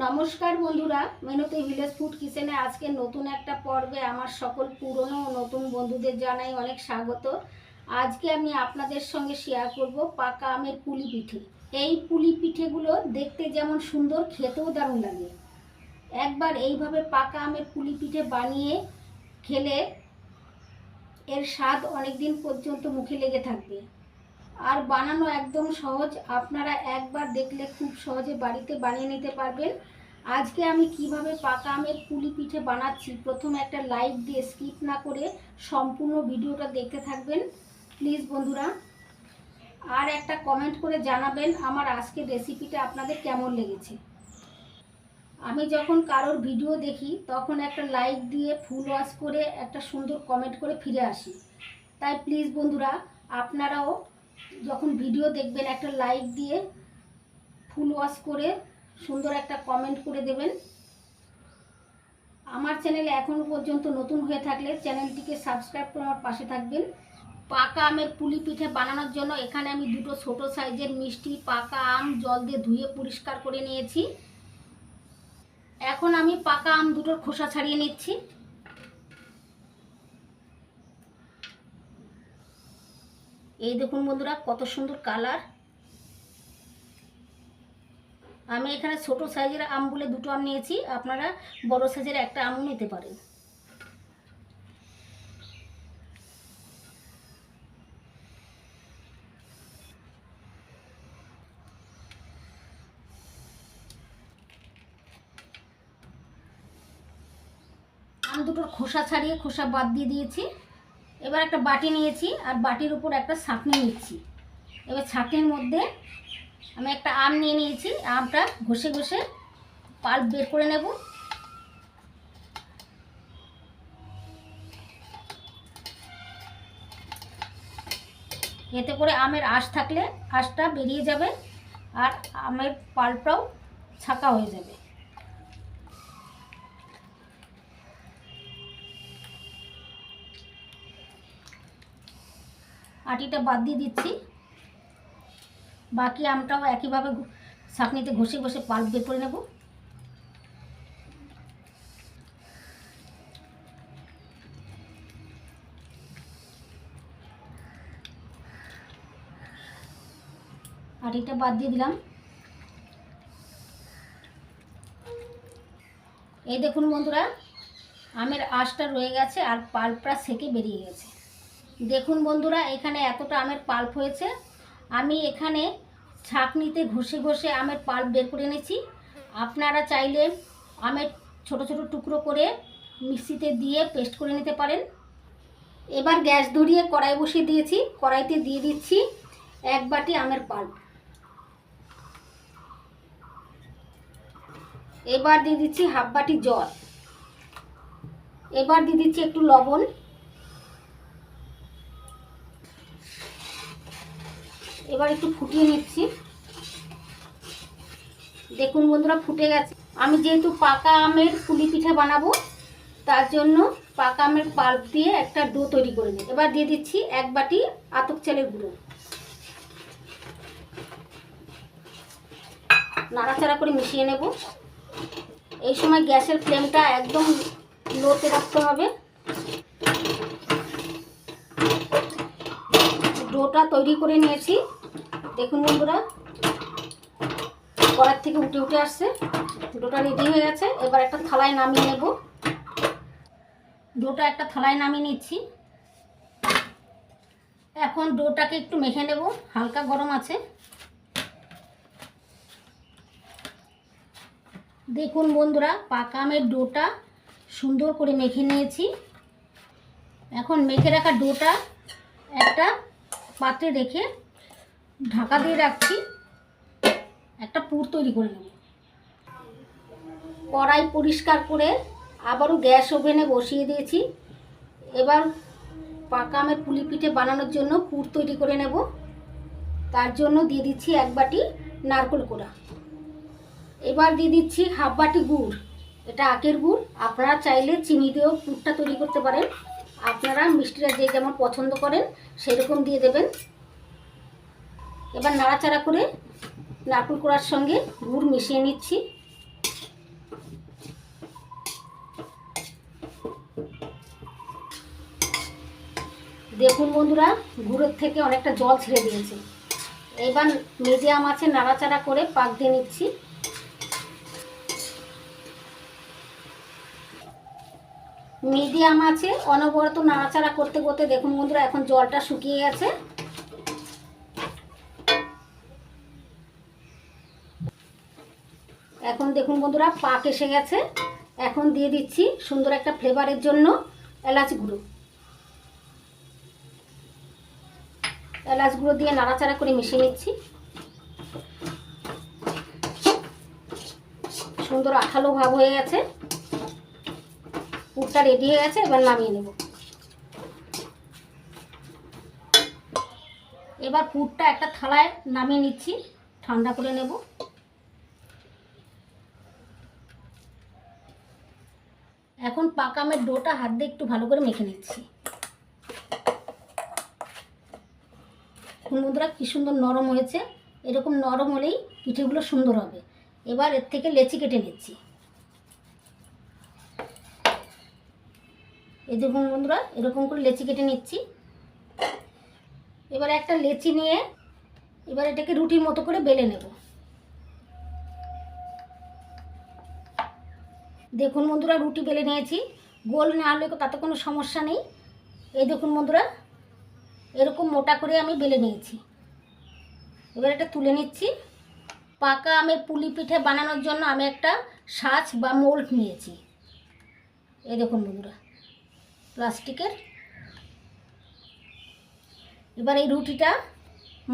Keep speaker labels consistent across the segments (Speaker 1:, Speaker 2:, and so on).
Speaker 1: নমস্কার বন্ধুরা, মেনুতে ভিলেজ ফুড কিচেনে আজকে নতুন একটা পর্বে আমার সকল পুরনো ও নতুন বন্ধুদের জানাই অনেক স্বাগত। আজকে আমি আপনাদের সঙ্গে শেয়ার করব পাকা আমের পুলি পিঠে। এই পুলি পিঠেগুলো দেখতে যেমন সুন্দর, খেতেও দারুণ লাগে। একবার এইভাবে পাকা আমের পুলি পিঠে বানিয়ে খেলে এর স্বাদ অনেক দিন পর্যন্ত মুখে লেগে থাকবে। আর বানানো একদম সহজ, আপনারা একবার দেখলে খুব সহজে বাড়িতে বানিয়ে নিতে পারবেন। আজকে আমি কিভাবে পাকা আমের পুলি পিঠে বানাচ্ছি, প্রথমে একটা লাইক দিয়ে স্কিপ না করে সম্পূর্ণ ভিডিওটা দেখতে থাকবেন প্লিজ বন্ধুরা। আর একটা কমেন্ট করে জানাবেন আমার আজকের রেসিপিটা আপনাদের কেমন লেগেছে। আমি যখন কারোর ভিডিও দেখি তখন একটা লাইক দিয়ে ফুল ওয়াচ করে একটা সুন্দর কমেন্ট করে ফিরে আসি। তাই প্লিজ বন্ধুরা, আপনারাও যখন ভিডিও দেখবেন একটা লাইক দিয়ে ফুল ওয়াচ করে সুন্দর একটা কমেন্ট করে দেবেন। আমার চ্যানেলে এখনও পর্যন্ত নতুন হয়ে থাকলে চ্যানেলটিকে সাবস্ক্রাইব করে আমার পাশে থাকবেন। পাকা আমের পুলি পিঠে বানানোর জন্য এখানে আমি দুটো ছোট সাইজের মিষ্টি পাকা আম জল দিয়ে ধুয়ে পরিষ্কার করে নিয়েছি। এখন আমি পাকা আম দুটোর খোসা ছাড়িয়ে নিচ্ছি। এই দেখুন বন্ধুরা, কত সুন্দর কালার। আমি এখানে ছোট সাইজের আম বলে দুটো আম নিয়েছি, আপনারা বড় সাইজের একটা আমও নিতে পারেন। আম দুটোর খোসা ছাড়িয়ে খোসা বাদ দিয়ে দিয়েছি। এবার একটা বাটি নিয়েছি আর বাটির উপর একটা ছাঁকনি নিচ্ছি। এবার ছাঁকনির মধ্যে আমি একটা আম নিয়ে নিয়েছি, আমটা ঘষে ঘষে পাল্প বের করে নেব। এতে করে আমের আঁশ থাকলে আঁশটা বেরিয়ে যাবে আর আমের পাল্পটাও ছাঁকা হয়ে যাবে। আটিটা বাদ দিয়ে দিচ্ছি। বাকি আমটাও একইভাবে ছাঁকনিতে ঘষে ঘষে পাল্প বের করে নেব। আটিটা বাদ দিয়ে দিলাম। এই দেখুন বন্ধুরা, আমের আঁশটা রয়ে গেছে আর পাল্পটা সেকে বেরিয়ে গেছে। দেখুন বন্ধুরা, এখানে এতটা আমের পাল্প হয়েছে। আমি এখানে ছাঁকনিতে ঘষে ঘষে আমের পাল্প বের করে নিয়েছি। আপনারা চাইলে আমের ছোট ছোট টুকরো করে মিক্সিতে দিয়ে পেস্ট করে নিতে পারেন। এবার গ্যাস ধরিয়ে কড়াই বসিয়ে দিয়েছি। কড়াইতে দিয়ে দিচ্ছি এক বাটি আমের পাল্প। এবার দিয়ে দিচ্ছি হাফ বাটি জল। এবার দিয়ে দিচ্ছি একটু লবণ। এবার একটু ফুটিয়ে নিচ্ছি। দেখুন বন্ধুরা, ফুটে গেছে। আমি যেহেতু পাকা আমের পুলি পিঠা বানাবো তার জন্য পাকা আমের পাল্প দিয়ে একটা ডো তৈরি করে নিই। এবার দিয়ে দিচ্ছি এক বাটি আতপ চালের গুঁড়ো। নাড়াচাড়া করে মিশিয়ে নেব। এই সময় গ্যাসের ফ্লেমটা একদম লোতে রাখতে হবে। ডোটা তৈরি করে নিয়েছি। দেখুন বন্ধুরা, কড়াই থেকে উঠে উঠে আসছে। ডোটা রেডি হয়ে গেছে। এবার একটা থালায় নামিয়ে নেব। ডোটা একটা থালায় নামিয়ে নিচ্ছি। এখন ডোটাকে একটু মেখে নেব, হালকা গরম আছে। দেখুন বন্ধুরা, পাকা আমের ডোটা সুন্দর করে মেখে নিয়েছি। এখন মেখে রাখা ডোটা একটা পাত্রে রেখে ঢাকা দিয়ে রাখছি। একটা পুর তৈরি করে নেব। কড়াই পরিষ্কার করে আবারও গ্যাস ওভেনে বসিয়ে দিয়েছি। এবার পাকা আমের পুলি পিঠে বানানোর জন্য পুর তৈরি করে নেব। তার জন্য দিয়ে দিচ্ছি এক বাটি নারকেল কোড়া। এবার দিয়ে দিচ্ছি হাফ বাটি গুড়। এটা আখের গুড়, আপনারা চাইলে চিনি দিয়েও পুরটা তৈরি করতে পারেন। আপনারা মিষ্টিটা যে যেমন পছন্দ করেন সেরকম দিয়ে দেবেন। এবার নাড়াচাড়া করে নারকেল কোড়ার সঙ্গে গুড় মিশিয়ে নিচ্ছি। দেখুন বন্ধুরা, গুঁড়োর থেকে অনেকটা জল ছেড়ে দিয়েছে। এবার মিডিয়াম আছে নাড়াচাড়া করে পাক দিয়ে নিচ্ছি। মিডিয়াম আছে অনবরত নাড়াচাড়া করতে করতে দেখুন বন্ধুরা এখন জলটা শুকিয়ে গেছে। এখন দেখুন বন্ধুরা পাক এসে গেছে। এখন দিয়ে দিচ্ছি সুন্দর একটা ফ্লেভারের জন্য এলাচ গুঁড়ো। এলাচ গুঁড়ো দিয়ে নাড়াচাড়া করে মিশিয়ে নিচ্ছি। সুন্দর আঠালো ভাব হয়ে গেছে, পুরটা রেডি হয়ে গেছে। এবার নামিয়ে নেব। এবার পুরটা একটা থালায় নামিয়ে নিচ্ছি, ঠান্ডা করে নেব। এখন পাকা আমের ডোটা হাত দিয়ে একটু ভালো করে মেখে নিচ্ছি। বন্ধুরা কি সুন্দর নরম হয়েছে। এরকম নরম হলেই পিঠেগুলো সুন্দর হবে। এবার এর থেকে লেচি কেটে নিচ্ছি। এই দেখুন বন্ধুরা এরকম করে লেচি কেটে নিচ্ছি। এবার একটা লেচি নিয়ে এবার এটাকে রুটির মতো করে বেলে নেব। দেখুন বন্ধুরা রুটি বেলে নিয়েছি। গোল না হলে তাতে কোনো সমস্যা নেই। এই দেখুন বন্ধুরা এরকম মোটা করে আমি বেলে নিয়েছি। এবার এটা তুলে নিচ্ছি। পাকা আমের পুলি পিঠে বানানোর জন্য আমি একটা সাজ বা মোল্ড নিয়েছি। এই দেখুন বন্ধুরা প্লাস্টিকের। এবার এই রুটিটা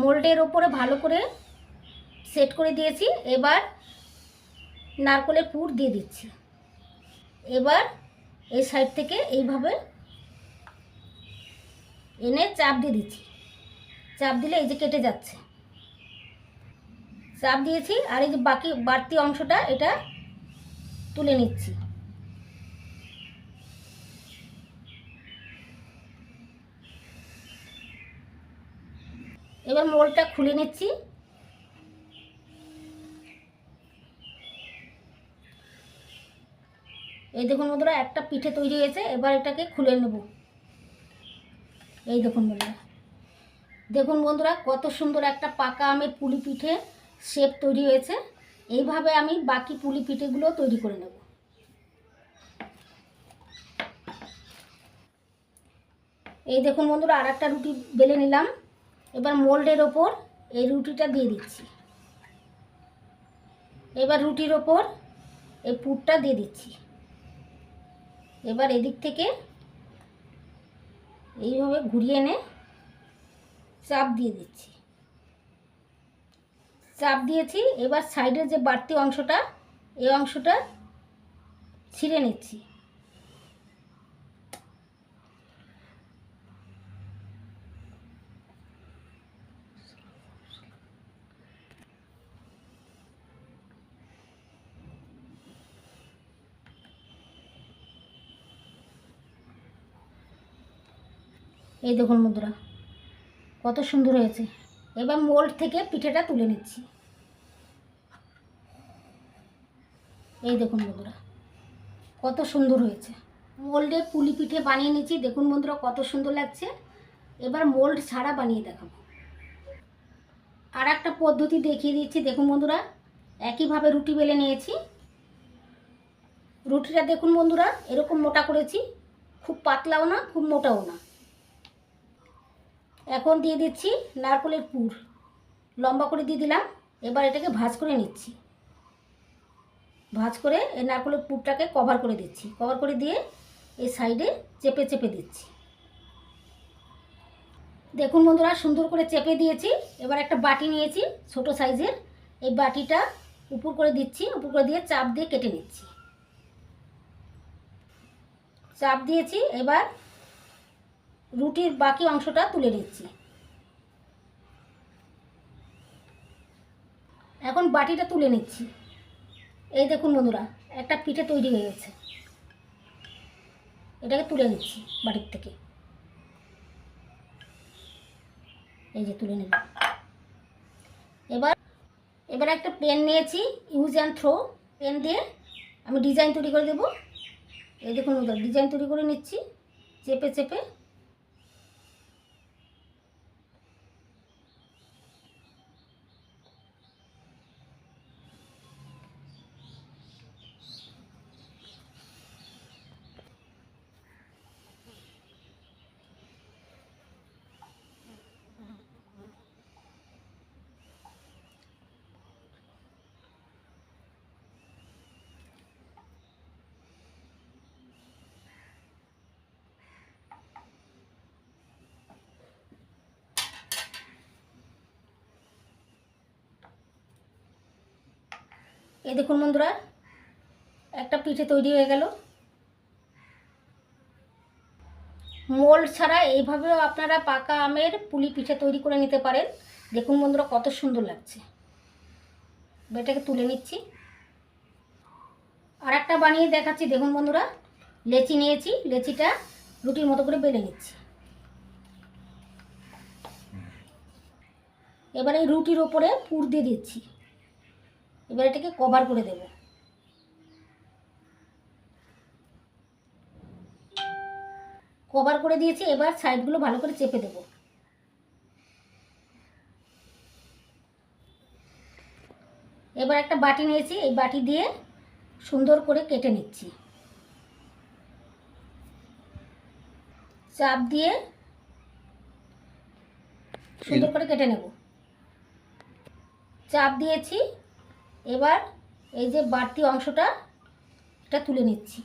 Speaker 1: মোল্ডের ওপরে ভালো করে সেট করে দিয়েছি। এবার নারকেলের পুর দিয়ে দিচ্ছি। এবার এই সাইড থেকে এইভাবে এনে চাপ দিয়ে দিচ্ছি। চাপ দিলে এই যে কেটে যাচ্ছে। চাপ দিয়েছি আর এই যে বাড়তি অংশটা এটা তুলে নিচ্ছি। এবার মোল্ডটা খুলে নিচ্ছি। এই দেখুন বন্ধুরা একটা পিঠে তৈরি হয়েছে। এবার এটাকে খুলে নেব। এই দেখুন বন্ধুরা, দেখুন বন্ধুরা কত সুন্দর একটা পাকা আমের পুলি পিঠে শেপ তৈরি হয়েছে। এইভাবে আমি বাকি পুলি পিঠেগুলো তৈরি করে নেব। এই দেখুন বন্ধুরা আর একটা রুটি বেলে নিলাম। এবার মোল্ডের ওপর এই রুটিটা দিয়ে দিচ্ছি। এবার রুটির ওপর এই পুরটা দিয়ে দিচ্ছি। এবার এদিক থেকে এইভাবে ঘুরিয়ে এনে চাপ দিয়ে দিচ্ছি। চাপ দিয়েছি। এবার সাইডের যে বাড়তি অংশটা এই অংশটা ছিঁড়ে নিচ্ছি। এই দেখুন বন্ধুরা কত সুন্দর হয়েছে। এবার মোল্ড থেকে পিঠেটা তুলে নিচ্ছি। এই দেখুন বন্ধুরা কত সুন্দর হয়েছে। মোল্ডে পুলি পিঠে বানিয়ে নিচ্ছি। দেখুন বন্ধুরা কত সুন্দর লাগছে। এবার মোল্ড ছাড়া বানিয়ে দেখাবো। আর একটা পদ্ধতি দেখিয়ে দিচ্ছি। দেখুন বন্ধুরা একইভাবে রুটি বেলে নিয়েছি। রুটিটা দেখুন বন্ধুরা এরকম মোটা করেছি, খুব পাতলাও না খুব মোটাও না। এখন দিয়ে দিচ্ছি নারকেলের পুর, লম্বা করে দিয়ে দিলাম। এবার এটাকে ভাঁজ করে নিচ্ছি। ভাঁজ করে এই নারকেলের পুরটাকে কভার করে দিচ্ছি। কভার করে দিয়ে এই সাইডে চেপে চেপে দিচ্ছি। দেখুন বন্ধুরা সুন্দর করে চেপে দিয়েছি। এবার একটা বাটি নিয়েছি ছোট সাইজের। এই বাটিটা উপর করে দিচ্ছি। উপর করে দিয়ে চাপ দিয়ে কেটে নিচ্ছি। চাপ দিয়েছি। এবার রুটির বাকি অংশটা তুলে নিচ্ছি। এখন বাটিটা তুলে নিচ্ছি। এই দেখুন বন্ধুরা একটা পিঠে তৈরি হয়ে গেছে। এটাকে তুলে নিচ্ছি বাটির থেকে। এই যে তুলে নিলাম। এবার একটা পেন নিয়েছি, ইউজ অ্যান্ড থ্রো পেন দিয়ে আমি ডিজাইন তৈরি করে দেব। এই দেখুন বন্ধুরা ডিজাইন তৈরি করে নিচ্ছি চেপে চেপে। এই দেখুন বন্ধুরা, একটা পিঠে তৈরি হয়ে গেল। মোল্ড ছাড়া এইভাবেও আপনারা পাকা আমের পুলি পিঠে তৈরি করে নিতে পারেন। দেখুন বন্ধুরা কত সুন্দর লাগছে। এটাকে তুলে নিচ্ছি। আর একটা বানিয়ে দেখাচ্ছি। দেখুন বন্ধুরা, লেচি নিয়েছি, লেচিটা রুটির মতো করে বেলে নিচ্ছি। এবার এই রুটির ওপরে পুর দিয়ে দিচ্ছি। এবার এটাকে কভার করে দেব। কভার করে দিয়েছি। এবার সাইডগুলো ভালো করে চেপে দেব। এবার একটা বাটি নিয়েছি, এই বাটি দিয়ে সুন্দর করে কেটে নিচ্ছি। চাপ দিয়ে সুন্দর করে কেটে নেব। চাপ দিয়েছি। এবার এই যে বাড়তি অংশটা এটা তুলে নিচ্ছি।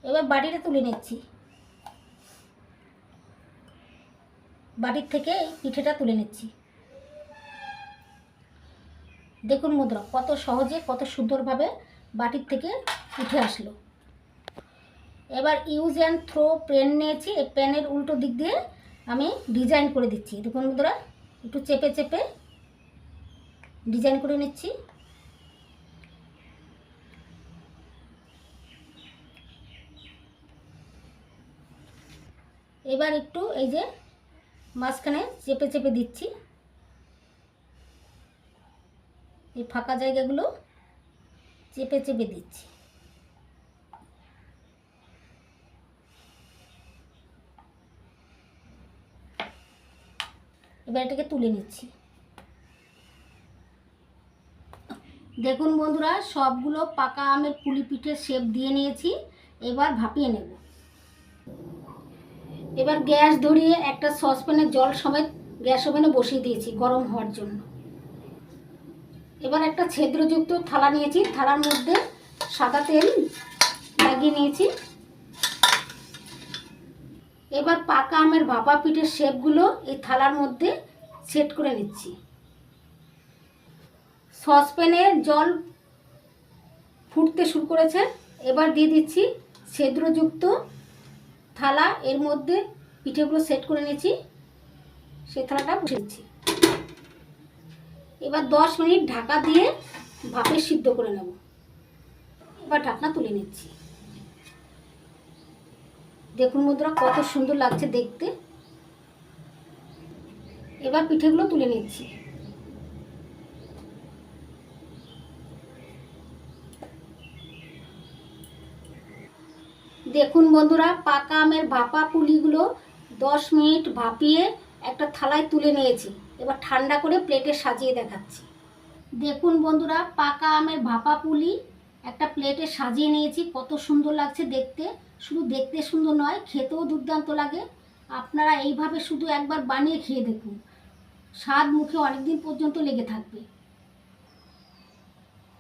Speaker 1: এবার বাটিটা তুলে নিচ্ছি। বাটির থেকে এই পিঠেটা তুলে নিচ্ছি। দেখুন বন্ধুরা কত সহজে কত সুন্দরভাবে বাটির থেকে উঠে আসলো। এবার ইউজ অ্যান্ড থ্রো পেন নিয়েছি। এই পেনের উল্টো দিক দিয়ে আমি ডিজাইন করে দিচ্ছি। দেখুন বন্ধুরা, একটু চেপে চেপে ডিজাইন করে নিচ্ছি। এবার একটু এই যে মাঝখানে চেপে চেপে দিচ্ছি। এই ফাঁকা জায়গাগুলো চেপে চেপে দিচ্ছি। এবার এটাকে তুলে নিচ্ছি। দেখুন বন্ধুরা, সবগুলো পাকা আমের পুলি পিঠের শেপ দিয়ে নিয়েছি। এবার ভাপিয়ে নেব। এবার গ্যাস ধরিয়ে একটা সসপ্যানে জল সমেত গ্যাস ওভেনে বসিয়ে দিয়েছি গরম হওয়ার জন্য। এবার একটা ছিদ্রযুক্ত থালা নিয়েছি। থালার মধ্যে সাদা তেল লাগিয়ে নিয়েছি। এবার পাকা আমের ভাপা পিঠের শেপগুলো এই থালার মধ্যে সেট করে নিচ্ছি। সসপ্যানে জল ফুটতে শুরু করেছে। এবার দিয়ে দিচ্ছি ছিদ্রযুক্ত থালা। এর মধ্যে পিঠেগুলো সেট করে নিয়েছি। সেই থালাটা বসিয়ে দিচ্ছি। এবার 10 মিনিট ঢাকা দিয়ে ভাপে সিদ্ধ করে নেব। এবার ঢাকনা তুলে নিচ্ছি। দেখুন বন্ধুরা কত সুন্দর লাগছে দেখতে। এবার পিঠেগুলো তুলে নিচ্ছি। দেখুন বন্ধুরা, পাকা আমের ভাপা পুলিগুলো 10 মিনিট ভাপিয়ে একটা থালায় তুলে নিয়েছি। এবার ঠান্ডা করে প্লেটে সাজিয়ে দেখাচ্ছি। দেখুন বন্ধুরা, পাকা আমের ভাপা পুলি একটা প্লেটে সাজিয়ে নিয়েছি। কত সুন্দর লাগছে দেখতে। শুধু দেখতে সুন্দর নয়, খেতেও দুর্দান্ত লাগে। আপনারা এইভাবে শুধু একবার বানিয়ে খেয়ে দেখুন, স্বাদ মুখে অনেক দিন পর্যন্ত লেগে থাকবে।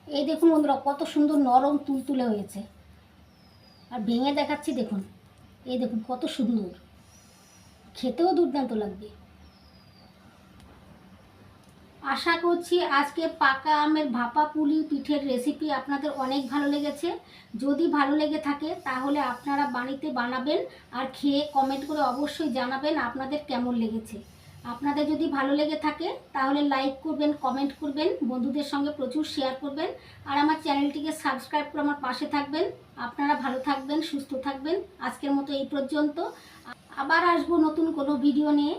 Speaker 1: এই দেখুন বন্ধুরা কত সুন্দর নরম তুলতুলে হয়েছে। আর ভেঙে দেখাচ্ছি দেখুন। এই দেখুন কত সুন্দর, খেতেও দুর্দান্ত লাগবে। আশা করছি আজকে পাকা আমের ভাপা পুলি পিঠের রেসিপি আপনাদের অনেক ভালো লেগেছে। যদি ভালো লেগে থাকে তাহলে আপনারা বাড়িতে বানাবেন আর খেয়ে কমেন্ট করে অবশ্যই জানাবেন আপনাদের কেমন লেগেছে। আপনাদের যদি ভালো লেগে থাকে তাহলে লাইক করবেন, কমেন্ট করবেন, বন্ধুদের সঙ্গে প্রচুর শেয়ার করবেন। আর আমার চ্যানেলটিকে সাবস্ক্রাইব করে আমার পাশে থাকবেন। আপনারা ভালো থাকবেন, সুস্থ থাকবেন। আজকের মতো এই পর্যন্ত। আবার আসবো নতুন কোনো ভিডিও নিয়ে।